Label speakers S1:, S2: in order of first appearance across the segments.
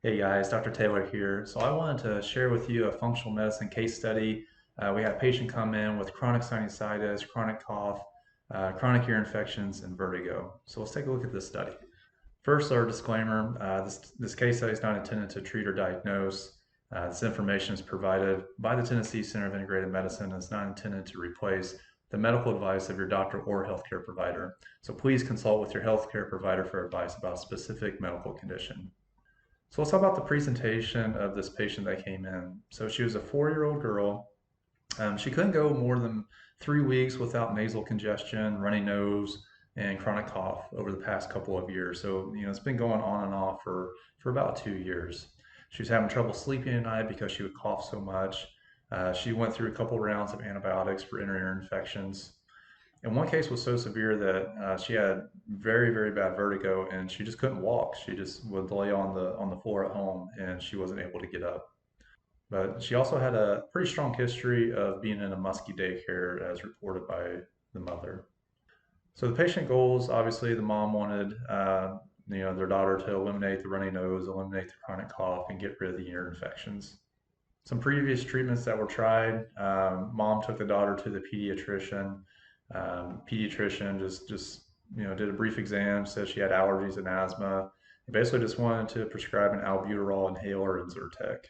S1: Hey guys, Dr. Taylor here. So I wanted to share with you a functional medicine case study. We had a patient come in with chronic sinusitis, chronic cough, chronic ear infections, and vertigo. So let's take a look at this study. First, our disclaimer, this case study is not intended to treat or diagnose. This information is provided by the Tennessee Center of Integrated Medicine and is not intended to replace the medical advice of your doctor or healthcare provider. So please consult with your healthcare provider for advice about a specific medical condition. So let's talk about the presentation of this patient that came in. So she was a 4-year-old girl. She couldn't go more than 3 weeks without nasal congestion, runny nose, and chronic cough over the past couple of years. So, it's been going on and off for about 2 years. She was having trouble sleeping at night because she would cough so much. She went through a couple rounds of antibiotics for inner ear infections. And one case was so severe that she had very, very bad vertigo, and she just couldn't walk. She just would lay on the floor at home, and she wasn't able to get up. But she also had a pretty strong history of being in a musky daycare, as reported by the mother. So the patient goals, obviously, the mom wanted their daughter to eliminate the runny nose, eliminate the chronic cough, and get rid of the ear infections. Some previous treatments that were tried. Mom took the daughter to the pediatrician. Pediatrician just did a brief exam, said she had allergies and asthma. He basically just wanted to prescribe an albuterol inhaler and Zyrtec.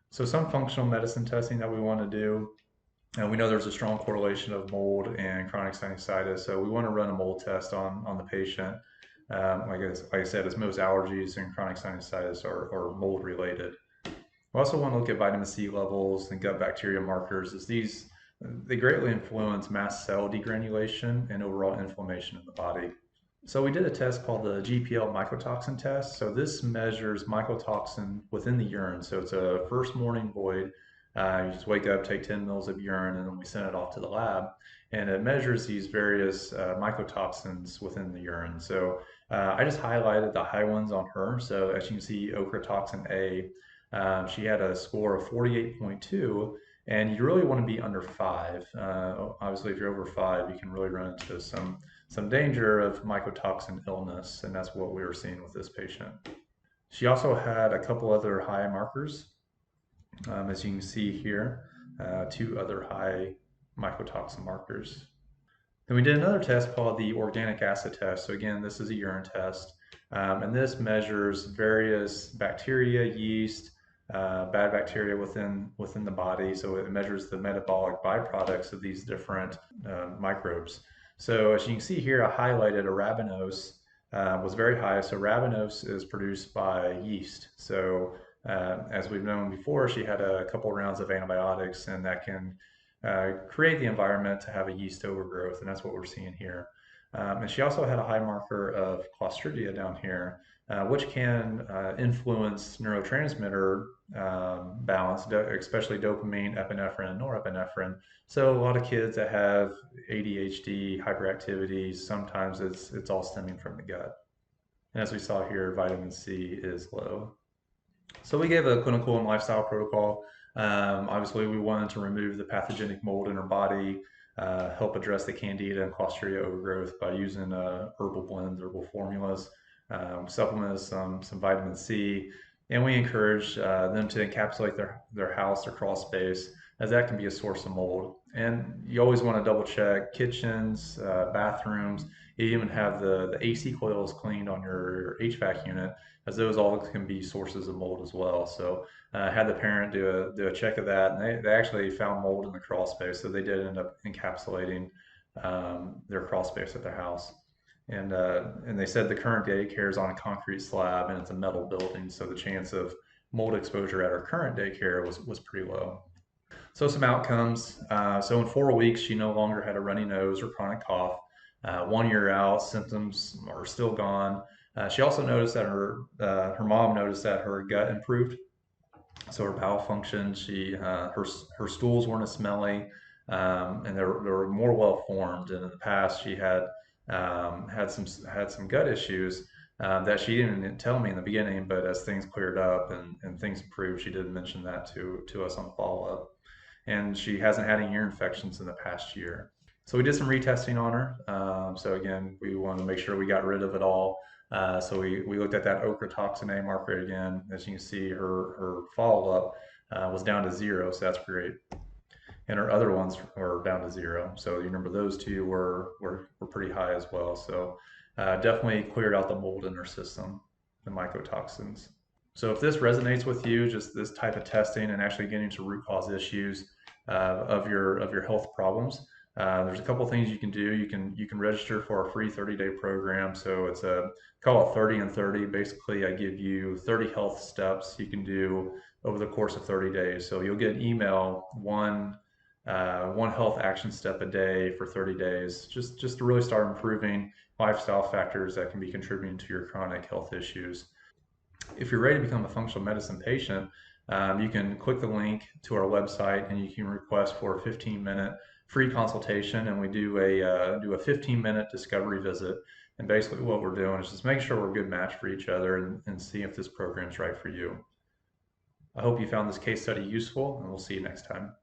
S1: So some functional medicine testing that we want to do. And we know there's a strong correlation of mold and chronic sinusitis, so we want to run a mold test on the patient. Like I said, as most allergies and chronic sinusitis are mold related. We also want to look at vitamin C levels and gut bacteria markers, as they greatly influence mast cell degranulation and overall inflammation in the body. So we did a test called the GPL mycotoxin test. So this measures mycotoxin within the urine. So it's a first morning void. You just wake up, take 10 mils of urine, and then we send it off to the lab. And it measures these various mycotoxins within the urine. So I just highlighted the high ones on her. So as you can see, ochratoxin A, she had a score of 48.2, and you really want to be under 5. Obviously, if you're over 5, you can really run into some danger of mycotoxin illness, and that's what we were seeing with this patient. She also had a couple other high markers, as you can see here, 2 other high mycotoxin markers. Then we did another test called the organic acid test. So again, this is a urine test, and this measures various bacteria, yeast, bad bacteria within the body. So it measures the metabolic byproducts of these different microbes. So as you can see here, I highlighted arabinose was very high. So arabinose is produced by yeast. So as we've known before, she had a couple rounds of antibiotics, and that can create the environment to have a yeast overgrowth, and that's what we're seeing here. And she also had a high marker of Clostridia down here, which can influence neurotransmitter balance, especially dopamine, epinephrine, and norepinephrine. So a lot of kids that have ADHD, hyperactivity, sometimes it's all stemming from the gut. And as we saw here, vitamin C is low. So we gave a clinical and lifestyle protocol. Obviously, we wanted to remove the pathogenic mold in her body, help address the candida and clostridia overgrowth by using herbal blends, herbal formulas, supplement some vitamin C, and we encourage them to encapsulate their house, their crawl space, as that can be a source of mold. And you always want to double check kitchens, bathrooms. You even have the AC coils cleaned on your HVAC unit, as those all can be sources of mold as well. So had the parent do a check of that, and they actually found mold in the crawl space, so they did end up encapsulating their crawl space at their house. And they said the current daycare is on a concrete slab and it's a metal building, so the chance of mold exposure at our current daycare was pretty low. So some outcomes. So in 4 weeks, she no longer had a runny nose or chronic cough. 1 year out, symptoms are still gone. She also noticed that her mom noticed that her gut improved, so her bowel function. Her stools weren't as smelly, and they were more well formed. And in the past, she had some gut issues that she didn't tell me in the beginning, but as things cleared up and things improved, she did mention that to us on follow up. And she hasn't had any ear infections in the past year. So we did some retesting on her. So again, we want to make sure we got rid of it all. So we looked at that ochratoxin A marker again. As you can see, her follow-up was down to 0, so that's great. And our other ones were down to 0. So you remember those two were pretty high as well. So definitely cleared out the mold in our system, the mycotoxins. So if this resonates with you, just this type of testing and actually getting to root cause issues of your health problems, there's a couple things you can do. You can register for a free 30-day program. So it's a call it 30 and 30. Basically, I give you 30 health steps you can do over the course of 30 days. So you'll get an email one health action step a day for 30 days, just to really start improving lifestyle factors that can be contributing to your chronic health issues. If you're ready to become a functional medicine patient, you can click the link to our website and you can request for a 15-minute free consultation, and we do a 15-minute discovery visit. And basically what we're doing is just make sure we're a good match for each other and see if this program's right for you. I hope you found this case study useful, and we'll see you next time.